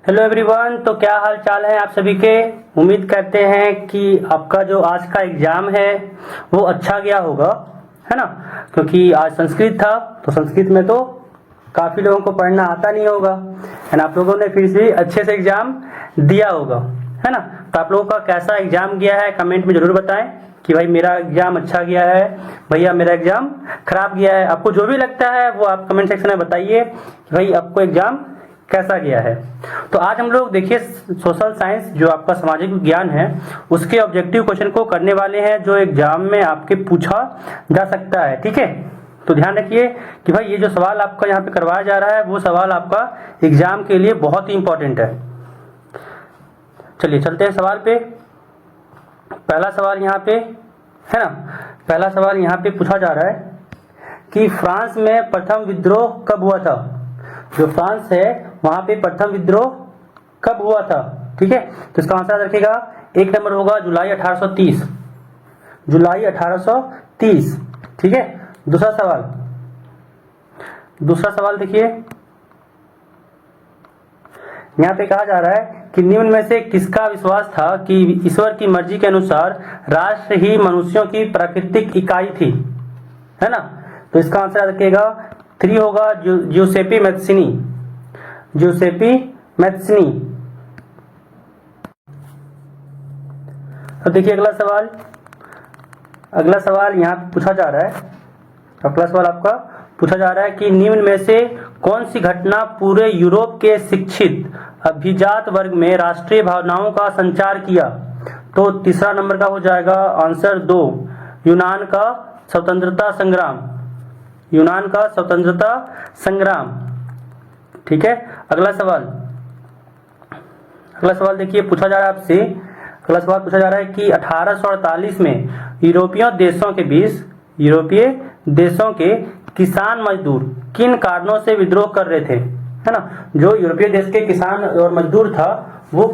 Hello everyone, तो क्या हाल चाल है आप सभी के। उम्मीद करते हैं कि आपका जो आज का एग्जाम है वो अच्छा गया होगा, है ना। क्योंकि आज संस्कृत था, तो संस्कृत में तो काफ़ी लोगों को पढ़ना आता नहीं होगा, है ना। आप लोगों ने फिर से अच्छे से एग्जाम दिया होगा, है ना। तो आप लोगों का कैसा एग्जाम गया है कमेंट में ज़रूर बताएं कि भाई मेरा एग्जाम अच्छा गया है, भैया मेरा एग्जाम खराब गया है। आपको जो भी लगता है वो आप कमेंट सेक्शन में बताइए कि भाई आपको एग्जाम कैसा गया है। तो आज हम लोग देखिए सोशल साइंस जो आपका सामाजिक विज्ञान है उसके ऑब्जेक्टिव क्वेश्चन को करने वाले हैं जो एग्जाम में आपके पूछा जा सकता है, ठीक है। तो ध्यान रखिए कि भाई ये जो सवाल आपका यहाँ पे करवाया जा रहा है वो सवाल आपका एग्जाम के लिए बहुत ही इंपॉर्टेंट है। चलिए चलते हैं सवाल पे। पहला सवाल यहाँ पे, है ना, पहला सवाल यहाँ पे पूछा जा रहा है कि फ्रांस में प्रथम विद्रोह कब हुआ था। जो फ्रांस है वहां पे प्रथम विद्रोह कब हुआ था, ठीक है। तो इसका आंसर रखिएगा, एक नंबर होगा जुलाई 1830, जुलाई 1830, ठीक है। दूसरा सवाल देखिए, यहाँ पे कहा जा रहा है कि निम्न में से किसका विश्वास था कि ईश्वर की मर्जी के अनुसार राष्ट्र ही मनुष्यों की प्राकृतिक इकाई थी, है ना। तो इसका आंसर रखिएगा 3 होगा ज्यूसेपी मैत्सिनी, ज्यूसेपी मैत्सिनी। अब देखिए अगला सवाल यहाँ पूछा जा रहा है। अगला सवाल आपका पूछा जा रहा है कि निम्न में से कौन सी घटना पूरे यूरोप के शिक्षित अभिजात वर्ग में राष्ट्रीय भावनाओं का संचार किया। तो तीसरा नंबर का हो जाएगा आंसर 2, यूनान का स्वतंत्रता संग्राम, यूनान का स्वतंत्रता संग्राम, ठीक है। अगला सवाल देखिए पूछा जा रहा है आपसे। अगला सवाल पूछा जा रहा है कि 1848 में यूरोपीय देशों के किसान मजदूर किन कारणों से विद्रोह कर रहे थे, है ना। जो यूरोपीय देश के किसान और मजदूर था वो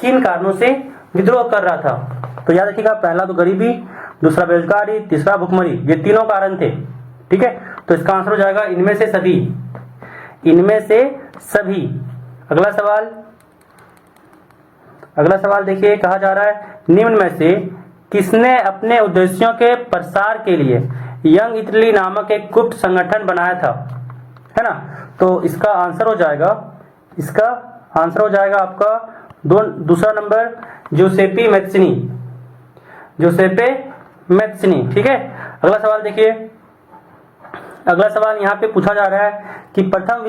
किन कारणों से विद्रोह कर रहा था। तो याद रखिएगा, पहला तो गरीबी, दूसरा बेरोजगारी, तीसरा भुखमरी, ये तीनों कारण थे, ठीक है। तो इसका आंसर हो जाएगा इनमें से सभी, इनमें से सभी। अगला सवाल देखिए, कहा जा रहा है निम्न में से किसने अपने उद्देश्यों के प्रसार के लिए यंग इटली नामक एक गुप्त संगठन बनाया था, है ना। तो इसका आंसर हो जाएगा आपका दूसरा नंबर ज्यूसेपी मैत्सिनी, ज्यूसेपे मैत्सिनी, ठीक है। अगला सवाल देखिए, अगला सवाल यहाँ पे पूछा जा रहा है कि प्रथम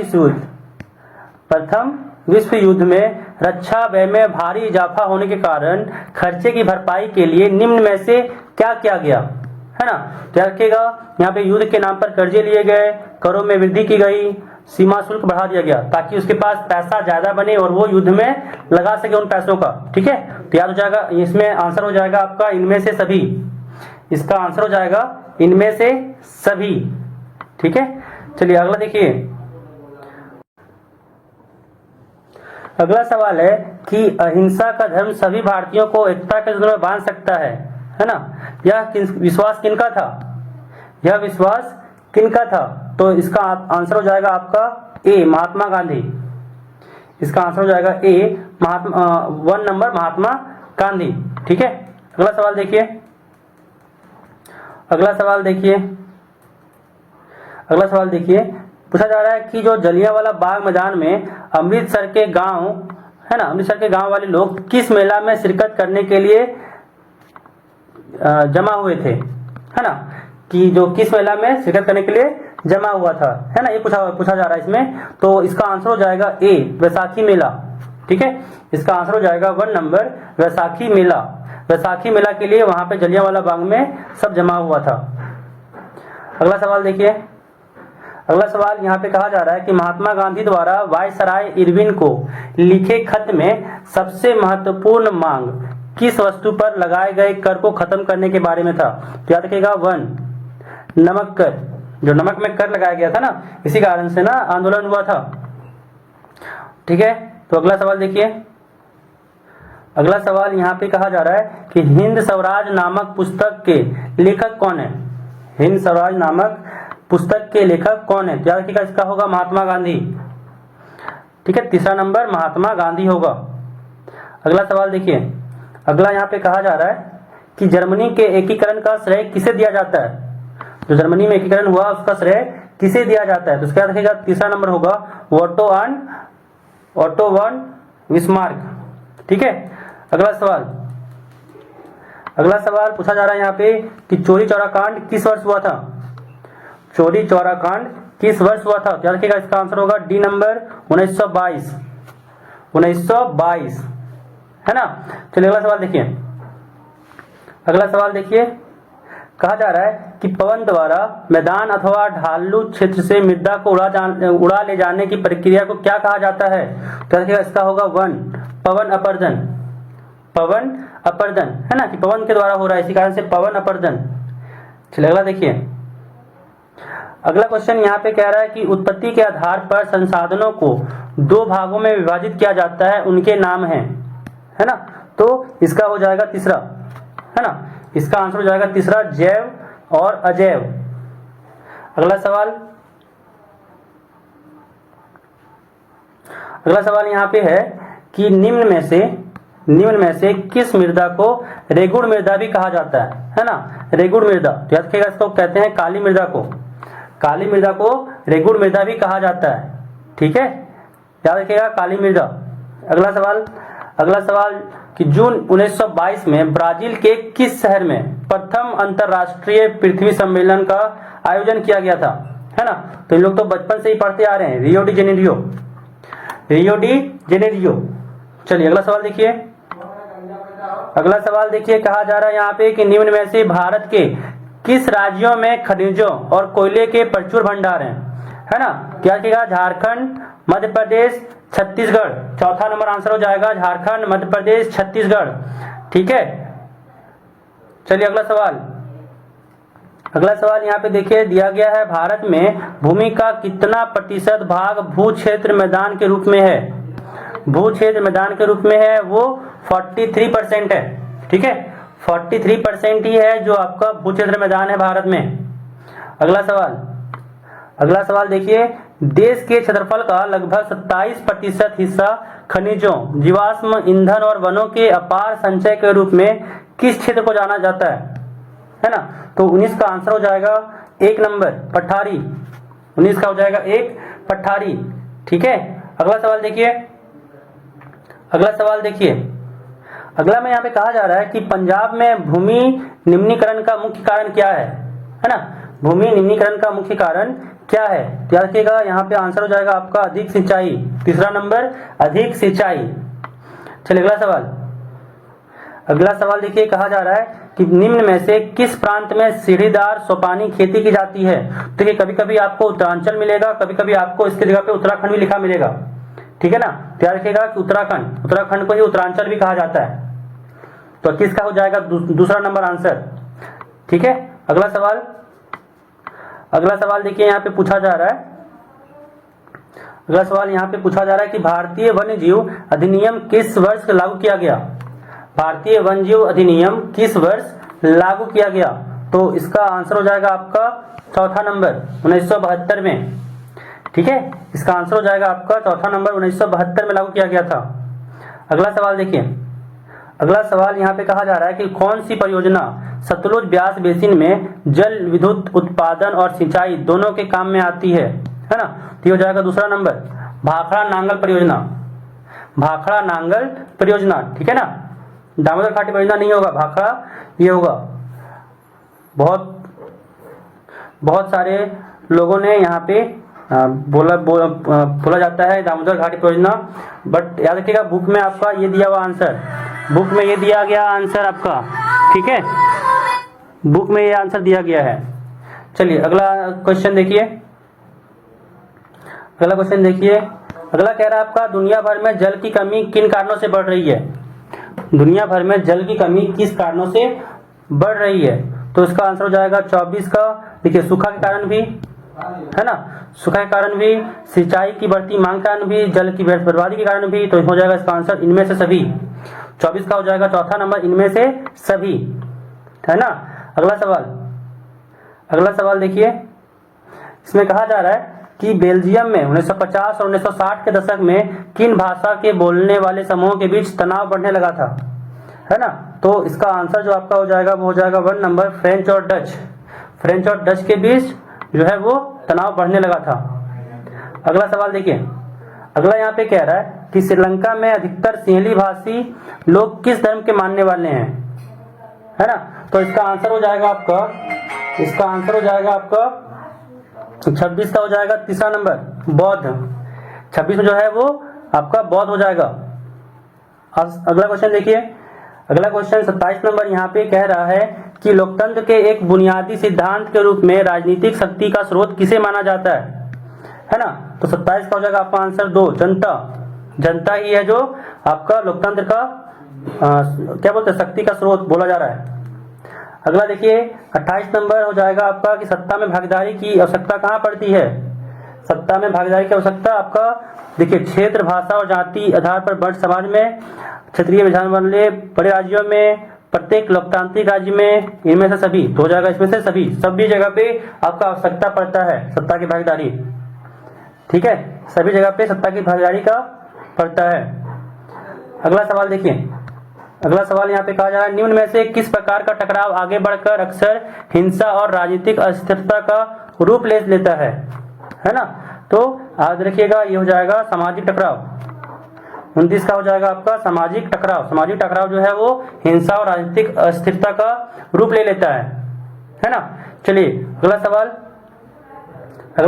विश्व युद्ध में रक्षा व्यय में भारी इजाफा होने के कारण खर्चे की भरपाई के लिए निम्न में से क्या किया गया, है ना। तो याद रखिएगा, यहाँ पे युद्ध के नाम पर कर्जे लिए गए, करों में वृद्धि की गई, सीमा शुल्क बढ़ा दिया गया ताकि उसके पास पैसा ज्यादा बने और वो युद्ध में लगा सके उन पैसों का, ठीक है। तो याद हो जाएगा, इसमें आंसर हो जाएगा आपका इनमें से सभी, इसका आंसर हो जाएगा इनमें से सभी, ठीक है। चलिए अगला देखिए। अगला सवाल है कि अहिंसा का धर्म सभी भारतीयों को एकता के सूत्र में बांध सकता है ना। यह विश्वास किनका था, यह विश्वास किनका था। तो इसका आंसर हो जाएगा आपका ए, महात्मा गांधी। इसका आंसर हो जाएगा ए, 1 नंबर महात्मा गांधी, ठीक है। अगला सवाल देखिए, पूछा जा रहा है कि जो जलियांवाला बाग मैदान में अमृतसर के गांव, है ना, अमृतसर के गांव वाले लोग किस मेला में शिरकत करने के लिए जमा हुए थे, है ना, कि जो किस मेला में शिरकत करने के लिए जमा हुआ था, है ना, ये पूछा जा रहा है इसमें। तो इसका आंसर हो जाएगा ए, वैसाखी मेला, ठीक है। इसका आंसर हो जाएगा 1 नंबर वैसाखी मेला। वैसाखी मेला के लिए वहां पे जलियांवाला बाग में सब जमा हुआ था। अगला सवाल देखिए, अगला सवाल यहाँ पे कहा जा रहा है कि महात्मा गांधी द्वारा वायसराय इरविन को लिखे खत में सबसे महत्वपूर्ण मांग किस वस्तु पर लगाए गए कर को खत्म करने के बारे में था। तो याद रखिएगा 1 नमक कर, जो नमक में कर लगाया गया था ना, इसी कारण से ना आंदोलन हुआ था, ठीक है। तो अगला सवाल देखिए, अगला सवाल यहाँ पे कहा जा रहा है कि हिंद स्वराज नामक पुस्तक के लेखक कौन है। हिंद स्वराज नामक पुस्तक के लेखक कौन है। याद रखिएगा, इसका होगा महात्मा गांधी। ठीक है, तीसरा नंबर महात्मा गांधी होगा। अगला सवाल देखिए, अगला यहाँ पे कहा जा रहा है कि जर्मनी के एकीकरण का श्रेय किसे दिया जाता है। जो जर्मनी में एकीकरण हुआ उसका श्रेय किसे दिया जाता है, तो उसका देखिएगा तीसरा नंबर होगा ओटो वन बिस्मार्क। ठीक है, अगला सवाल पूछा जा रहा है यहाँ पे कि चौरी चौरा कांड किस वर्ष हुआ था। चौरी चौरा कांड किस वर्ष हुआ था, तो याद रखिएगा इसका आंसर होगा डी नंबर 1922 है ना। चलिए अगला सवाल देखिए, कहा जा रहा है कि पवन द्वारा मैदान अथवा ढालू क्षेत्र से मृदा को उड़ा ले जाने की प्रक्रिया को क्या कहा जाता है, तो देखिएगा इसका होगा पवन अपर्दन है ना, कि पवन के द्वारा हो रहा है, इसी कारण से पवन अपर्दन। चलिए अगला देखिए, अगला क्वेश्चन यहाँ पे कह रहा है कि उत्पत्ति के आधार पर संसाधनों को दो भागों में विभाजित किया जाता है, उनके नाम है ना। तो इसका हो जाएगा तीसरा है ना, इसका आंसर हो जाएगा तीसरा जैव और अजैव। अगला सवाल यहाँ पे है कि निम्न में से किस मृदा को रेगुड़ मृदा भी कहा जाता है ना। रेगुड़ मृदा, तो याद रखिएगा इसको कहते हैं काली मृदा को रेगुड़ मृदा भी कहा जाता है। ठीक है, याद रखिएगा काली मृदा। अगला सवाल कि जून 1922 में ब्राजील के किस शहर में प्रथम अंतरराष्ट्रीय पृथ्वी सम्मेलन का आयोजन किया गया था, है ना। तो इन लोग तो बचपन से ही पढ़ते आ रहे हैं, रियो डी जेनेरियो। चलिए अगला सवाल देखिए, कहा जा रहा है यहाँ पे कि निम्न में से भारत के किस राज्यों में खनिजों और कोयले के प्रचुर भंडार हैं, है ना। क्या कहेगा, झारखंड, मध्य प्रदेश, छत्तीसगढ़। चौथा नंबर आंसर हो जाएगा झारखंड, मध्य प्रदेश, छत्तीसगढ़। ठीक है, चलिए अगला सवाल यहाँ पे देखिए दिया गया है, भारत में भूमि का कितना प्रतिशत भाग भू क्षेत्र मैदान के रूप में है। भू क्षेत्र मैदान के रूप में है वो 43% है। ठीक है, 43% ही है जो आपका भू क्षेत्र मैदान है भारत में। अगला सवाल देखिए, देश के क्षेत्रफल का लगभग 27% हिस्सा खनिजों, जीवाश्म ईंधन और वनों के अपार संचय के रूप में किस क्षेत्र को जाना जाता है ना। तो 19 का आंसर हो जाएगा 1 नंबर पठारी। 19 का हो जाएगा 1 पठारी। ठीक है, अगला सवाल देखिए, अगला में यहाँ पे कहा जा रहा है कि पंजाब में भूमि निम्नीकरण का मुख्य कारण क्या है ना। भूमि निम्नीकरण का मुख्य कारण क्या है, तो याद रखिएगा यहाँ पे आंसर हो जाएगा आपका अधिक सिंचाई। तीसरा नंबर अधिक सिंचाई। चलिए अगला सवाल देखिए, कहा जा रहा है कि निम्न में से किस प्रांत में सीढ़ीदार सोपानी खेती की जाती है। देखिए कभी कभी आपको उत्तरांचल मिलेगा, कभी कभी आपको इसकी जगह पे उत्तराखंड भी लिखा मिलेगा। ठीक है ना, याद रखिएगा कि उत्तराखंड को ही उत्तरांचल भी कहा जाता है। तो किसका हो जाएगा दूसरा नंबर आंसर। ठीक है, अगला सवाल देखिए यहाँ पे पूछा जा रहा है कि भारतीय वन्यजीव अधिनियम किस वर्ष लागू किया गया। भारतीय वन्यजीव अधिनियम किस वर्ष लागू किया गया, तो इसका आंसर हो जाएगा आपका चौथा नंबर 1972 में। ठीक है, इसका आंसर हो जाएगा आपका चौथा नंबर 1972 में लागू किया गया था। अगला सवाल देखिए, अगला सवाल यहाँ पे कहा जा रहा है कि कौन सी परियोजना सतलुज ब्यास बेसिन में जल विद्युत उत्पादन और सिंचाई दोनों के काम में आती है ना। तो हो जाएगा दूसरा नंबर भाखड़ा नांगल परियोजना। ठीक है ना, दामोदर घाटी परियोजना नहीं होगा, भाखड़ा ये होगा। बहुत सारे लोगों ने यहाँ पे बोला जाता है दामोदर घाटी परियोजना, बट याद रखिएगा बुक में आपका ये दिया हुआ आंसर, बुक में ये दिया गया आंसर आपका। ठीक है, बुक में ये आंसर दिया गया है। चलिए अगला क्वेश्चन देखिए, अगला कह रहा है आपका दुनिया भर में जल की कमी किन कारणों से बढ़ रही है। दुनिया भर में जल की कमी किस कारणों से बढ़ रही है, तो इसका आंसर हो जाएगा 24 का। देखिए सूखा के कारण भी है ना, सूखा के कारण भी, सिंचाई की बढ़ती मांग के कारण भी, जल की बर्बादी के कारण भी। तो हो जाएगा इसका आंसर इनमें से सभी। 24 का हो जाएगा चौथा नंबर इनमें से सभी, है ना। अगला सवाल देखिए, इसमें कहा जा रहा है कि बेल्जियम में 1950 और 1960 के दशक में किन भाषा के बोलने वाले समूहों के बीच तनाव बढ़ने लगा था, है ना। तो इसका आंसर जो आपका हो जाएगा वो हो जाएगा 1 नंबर, फ्रेंच और डच। फ्रेंच और डच के बीच जो है वो तनाव बढ़ने लगा था। अगला सवाल देखिए, अगला यहाँ पे कह रहा है कि श्रीलंका में अधिकतर सिंहली भाषी लोग किस धर्म के मानने वाले हैं, है ना। तो इसका आंसर हो जाएगा आपका 26 का हो जाएगा तीसरा नंबर, बौद्ध। 26 में जो है वो आपका बौद्ध हो जाएगा। अगला क्वेश्चन देखिए, अगला क्वेश्चन 27 नंबर यहाँ पे कह रहा है कि लोकतंत्र के एक बुनियादी सिद्धांत के रूप में राजनीतिक शक्ति का स्रोत किसे माना जाता है ना। तो 27 का हो जाएगा आपका आंसर 2, जनता। जनता ही है जो आपका लोकतंत्र का क्या बोलते हैं, शक्ति का स्रोत बोला जा रहा है। अगला देखिए 28 नंबर हो जाएगा आपका कि सत्ता में भागीदारी की आवश्यकता कहाँ पड़ती है। सत्ता में भागीदारी की आवश्यकता आपका देखिए क्षेत्र, भाषा और जाति आधार पर बंट समाज में, क्षेत्रीय विधान वाले बड़े राज्यों में, प्रत्येक लोकतांत्रिक राज्य में, इनमें से सभी। तो हो जाएगा इसमें से सभी जगह पे आपका आवश्यकता पड़ता है सत्ता की भागीदारी, ठीक है। सभी जगह पे सत्ता की भागीदारी का पड़ता है। अगला सवाल देखिए, अगला सवाल यहाँ पे कहा जा रहा है निम्न में से किस प्रकार का टकराव आगे बढ़कर अक्सर हिंसा और राजनीतिक अस्थिरता का रूप ले लेता है ना। तो याद रखिएगा ये हो जाएगा सामाजिक टकराव। 29 का हो जाएगा आपका सामाजिक टकराव। सामाजिक टकराव जो है वो हिंसा और राजनीतिक अस्थिरता का रूप ले लेता है ना। चलिए अगला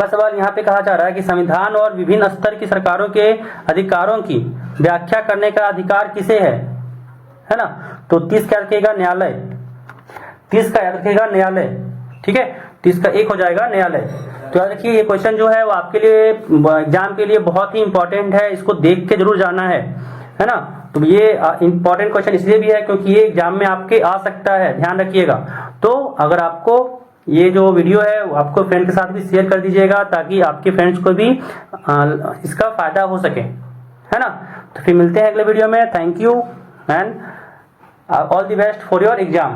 सवाल यहाँ पे कहा जा रहा है कि संविधान और विभिन्न स्तर की सरकारों के अधिकारों की व्याख्या करने का अधिकार किसे है ना। तो 30 का रखेगा न्यायालय, 30 का याद रखेगा न्यायालय, ठीक है। 30 का 1 हो जाएगा न्यायालय। तो याद रखिए ये क्वेश्चन जो है वो आपके लिए एग्जाम के लिए बहुत ही इंपॉर्टेंट है, इसको देख के जरूर जाना है ना। तो ये इंपॉर्टेंट क्वेश्चन इसलिए भी है क्योंकि ये एग्जाम में आपके आ सकता है, ध्यान रखिएगा। तो अगर आपको ये जो वीडियो है वो आपको फ्रेंड के साथ भी शेयर कर दीजिएगा ताकि आपके फ्रेंड्स को भी इसका फायदा हो सके, है ना। तो फिर मिलते हैं अगले वीडियो में। Thank you and all the best for your exam.